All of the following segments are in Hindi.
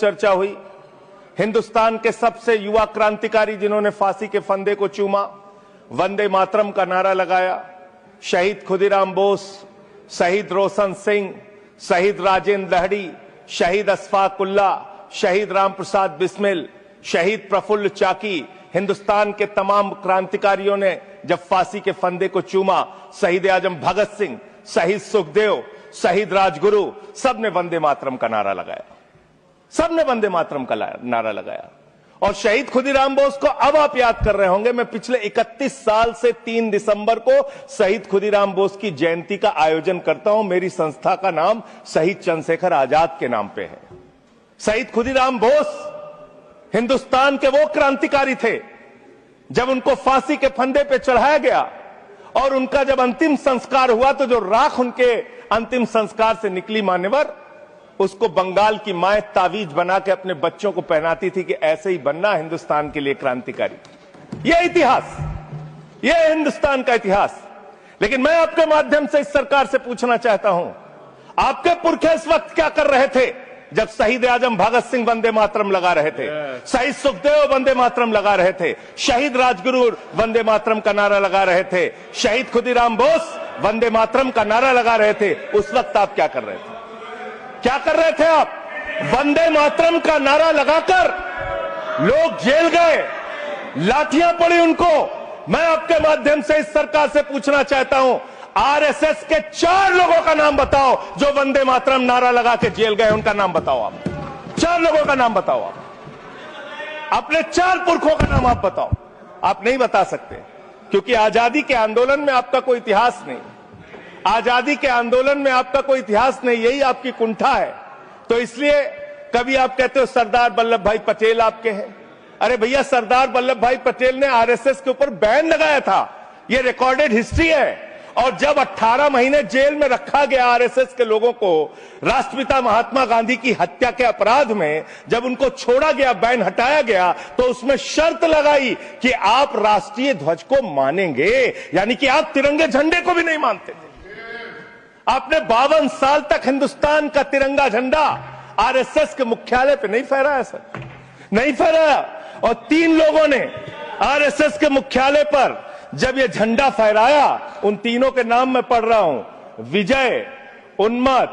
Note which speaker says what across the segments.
Speaker 1: चर्चा हुई। हिंदुस्तान के सबसे युवा क्रांतिकारी जिन्होंने फांसी के फंदे को चूमा, वंदे मातरम का नारा लगाया, शहीद खुदीराम बोस, शहीद रोशन सिंह, शहीद राजेंद्र लहड़ी, शहीद अशफाक उल्ला, शहीद राम प्रसाद बिस्मिल, शहीद प्रफुल्ल चाकी, हिंदुस्तान के तमाम क्रांतिकारियों ने जब फांसी के फंदे को चूमा, शहीद आजम भगत सिंह, शहीद सुखदेव, शहीद राजगुरु, सबने वंदे मातरम का नारा लगाया, सबने वंदे मातरम का नारा लगाया। और शहीद खुदीराम बोस को अब आप याद कर रहे होंगे, मैं पिछले 31 साल से 3 दिसंबर को शहीद खुदीराम बोस की जयंती का आयोजन करता हूं। मेरी संस्था का नाम शहीद चंद्रशेखर आजाद के नाम पे है। शहीद खुदीराम बोस हिंदुस्तान के वो क्रांतिकारी थे, जब उनको फांसी के फंदे पे चढ़ाया गया और उनका जब अंतिम संस्कार हुआ तो जो राख उनके अंतिम संस्कार से निकली मान्यवर, उसको बंगाल की माए तावीज बना के अपने बच्चों को पहनाती थी कि ऐसे ही बनना हिंदुस्तान के लिए क्रांतिकारी। यह इतिहास, यह हिंदुस्तान का इतिहास। लेकिन मैं आपके माध्यम से इस सरकार से पूछना चाहता हूं, आपके पुरखे इस वक्त क्या कर रहे थे जब शहीद आजम भगत सिंह वंदे मातरम लगा रहे थे, शहीद सुखदेव वंदे मातरम लगा रहे थे, शहीद राजगुरु वंदे मातरम का नारा लगा रहे थे, शहीद खुदीराम बोस वंदे मातरम का नारा लगा रहे थे? उस वक्त आप क्या कर रहे थे? क्या कर रहे थे आप? वंदे मातरम का नारा लगाकर लोग जेल गए, लाठियां पड़ी उनको। मैं आपके माध्यम से इस सरकार से पूछना चाहता हूं, आरएसएस के 4 लोगों का नाम बताओ जो वंदे मातरम नारा लगा के जेल गए, उनका नाम बताओ आप। 4 लोगों का नाम बताओ आप, अपने 4 पुरखों का नाम आप बताओ। आप नहीं बता सकते क्योंकि आजादी के आंदोलन में आपका कोई इतिहास नहीं, आजादी के आंदोलन में आपका कोई इतिहास नहीं, यही आपकी कुंठा है। तो इसलिए कभी आप कहते हो सरदार वल्लभ भाई पटेल आपके हैं। अरे भैया, सरदार वल्लभ भाई पटेल ने आरएसएस के ऊपर बैन लगाया था, यह रिकॉर्डेड हिस्ट्री है। और जब 18 महीने जेल में रखा गया आरएसएस के लोगों को राष्ट्रपिता महात्मा गांधी की हत्या के अपराध में, जब उनको छोड़ा गया, बैन हटाया गया, तो उसमें शर्त लगाई कि आप राष्ट्रीय ध्वज को मानेंगे, यानी कि आप तिरंगे झंडे को भी नहीं मानते थे। आपने 52 साल तक हिंदुस्तान का तिरंगा झंडा आरएसएस के मुख्यालय पे नहीं फहराया सर, नहीं फहराया। और 3 लोगों ने आरएसएस के मुख्यालय पर जब ये झंडा फहराया, उन तीनों के नाम मैं पढ़ रहा हूं, विजय, उन्मत,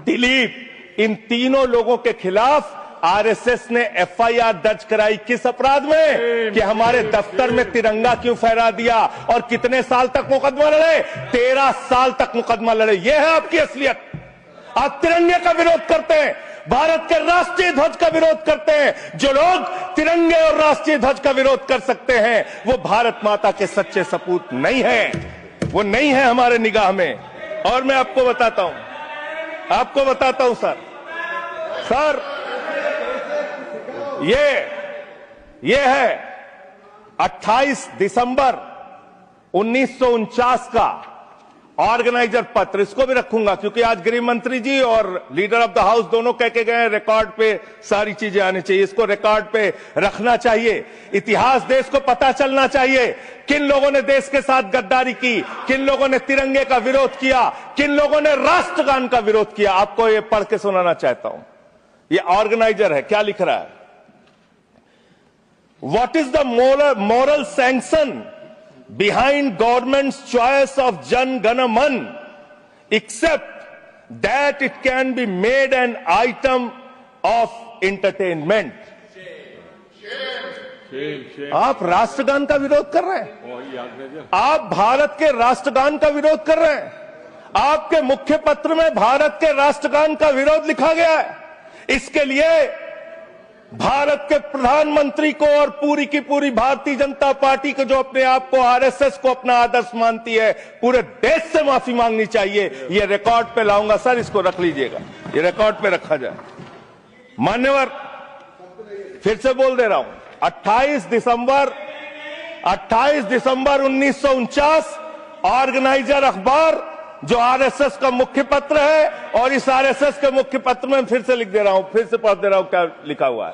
Speaker 1: दिलीप, इन तीनों लोगों के खिलाफ आरएसएस ने एफआईआर दर्ज कराई। किस अपराध में? कि हमारे दफ्तर में तिरंगा क्यों फहरा दिया। और कितने साल तक मुकदमा लड़े? 13 साल तक मुकदमा लड़े। यह है आपकी असलियत। आप तिरंगे का विरोध करते हैं, भारत के राष्ट्रीय ध्वज का विरोध करते हैं। जो लोग तिरंगे और राष्ट्रीय ध्वज का विरोध कर सकते हैं, वो भारत माता के सच्चे सपूत नहीं है, वो नहीं है हमारे निगाह में। और मैं आपको बताता हूं सर, ये है 28 दिसंबर 1949 का ऑर्गेनाइजर पत्र। इसको भी रखूंगा क्योंकि आज गृह मंत्री जी और लीडर ऑफ द हाउस दोनों कह के गए, रिकॉर्ड पे सारी चीजें आनी चाहिए, इसको रिकॉर्ड पे रखना चाहिए। इतिहास देश को पता चलना चाहिए, किन लोगों ने देश के साथ गद्दारी की, किन लोगों ने तिरंगे का विरोध किया, किन लोगों ने राष्ट्रगान का विरोध किया। आपको ये पढ़ के सुनाना चाहता हूं, ये ऑर्गेनाइजर है, क्या लिख रहा है? What is the moral sanction behind government's choice of Jan Gana Man, except that it can be made an item of entertainment? आप राष्ट्रगान का विरोध कर रहे हैं, आप भारत के राष्ट्रगान का विरोध कर रहे हैं। आपके मुख्य पत्र में भारत के राष्ट्रगान का विरोध लिखा गया है। इसके लिए भारत के प्रधानमंत्री को और पूरी की पूरी भारतीय जनता पार्टी को, जो अपने आप को आरएसएस को अपना आदर्श मानती है, पूरे देश से माफी मांगनी चाहिए। ये रिकॉर्ड पे लाऊंगा सर, इसको रख लीजिएगा, ये रिकॉर्ड पे रखा जाए। मान्यवर, फिर से बोल दे रहा हूं, 28 दिसंबर 1949 ऑर्गेनाइजर अखबार, जो आरएसएस का मुख्य पत्र है। और इस आरएसएस के मुख्य पत्र में फिर से लिख दे रहा हूं, फिर से पढ़ दे रहा हूं क्या लिखा हुआ है।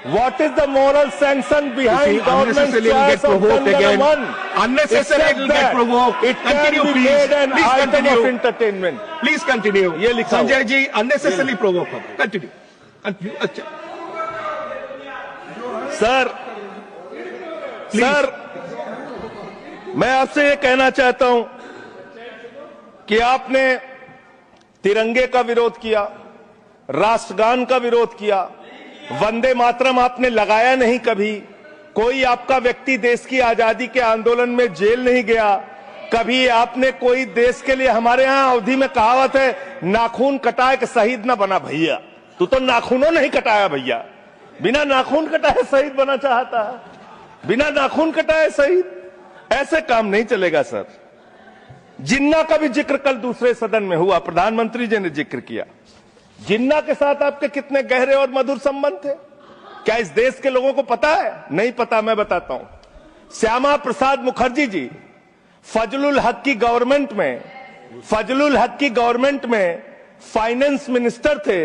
Speaker 1: What is the moral sanction behind government's choice of Jan Gana Man?
Speaker 2: Unnecessarily it will get provoked.
Speaker 1: It can be made an item of entertainment.
Speaker 2: Please continue.
Speaker 1: ये लिखा
Speaker 2: Sanjay ji unnecessarily provoke. Continue.
Speaker 1: Sir मैं आपसे ये कहना चाहता हूं कि आपने तिरंगे का विरोध किया, राष्ट्रगान का विरोध किया, वंदे मातरम आपने लगाया नहीं कभी, कोई आपका व्यक्ति देश की आजादी के आंदोलन में जेल नहीं गया, कभी आपने कोई देश के लिए, हमारे यहां अवधि में कहावत है, नाखून कटाए कि शहीद ना बना भैया। तू तो नाखूनों नहीं कटाया भैया, बिना नाखून कटाए शहीद बना चाहता है, बिना नाखून कटाए शहीद। ऐसे काम नहीं चलेगा सर। जिन्ना का भी जिक्र कल दूसरे सदन में हुआ, प्रधानमंत्री जी ने जिक्र किया। जिन्ना के साथ आपके कितने गहरे और मधुर संबंध थे, क्या इस देश के लोगों को पता है? नहीं पता, मैं बताता हूं। श्यामा प्रसाद मुखर्जी जी फजलुल हक की गवर्नमेंट में फाइनेंस मिनिस्टर थे,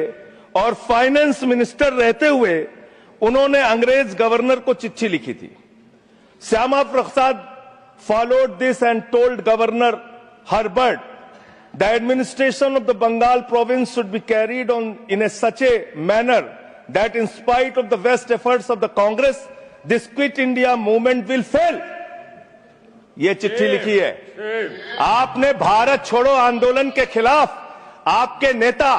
Speaker 1: और फाइनेंस मिनिस्टर रहते हुए उन्होंने अंग्रेज गवर्नर को चिट्ठी लिखी थी। Shyama Prasad followed this and told Governor Herbert the administration of the Bengal province should be carried on in such a manner that in spite of the best efforts of the Congress, this Quit India movement will fail. ये चिट्ठी लिखी है। आपने भारत छोड़ो आंदोलन के खिलाफ आपके नेता,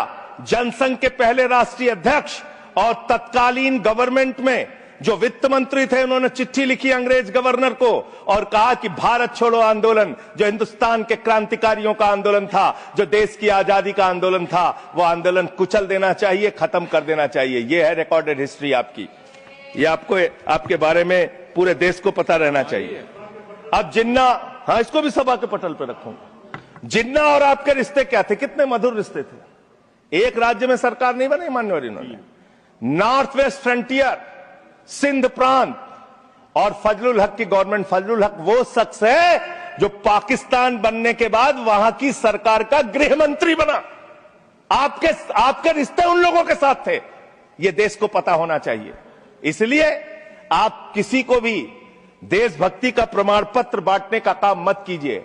Speaker 1: जनसंघ के पहले राष्ट्रीय अध्यक्ष और तत्कालीन गवर्नमेंट में जो वित्त मंत्री थे, उन्होंने चिट्ठी लिखी अंग्रेज गवर्नर को और कहा कि भारत छोड़ो आंदोलन, जो हिंदुस्तान के क्रांतिकारियों का आंदोलन था, जो देश की आजादी का आंदोलन था, वो आंदोलन कुचल देना चाहिए, खत्म कर देना चाहिए। ये है रिकॉर्डेड हिस्ट्री आपकी। ये आपको, आपके बारे में पूरे देश को पता रहना चाहिए। अब जिन्ना, हाँ, इसको भी सभा के पटल पर रखूंगा। जिन्ना और आपके रिश्ते क्या थे? कितने मधुर रिश्ते थे। एक राज्य में सरकार नहीं बनाई मान्यवर इन्होंने, नॉर्थ वेस्ट फ्रंटियर, सिंध प्रांत और फजलुल हक की गवर्नमेंट। फजलुल हक वो शख्स है जो पाकिस्तान बनने के बाद वहां की सरकार का गृह मंत्री बना। आपके रिश्ते उन लोगों के साथ थे, ये देश को पता होना चाहिए। इसलिए आप किसी को भी देशभक्ति का प्रमाण पत्र बांटने का काम मत कीजिए।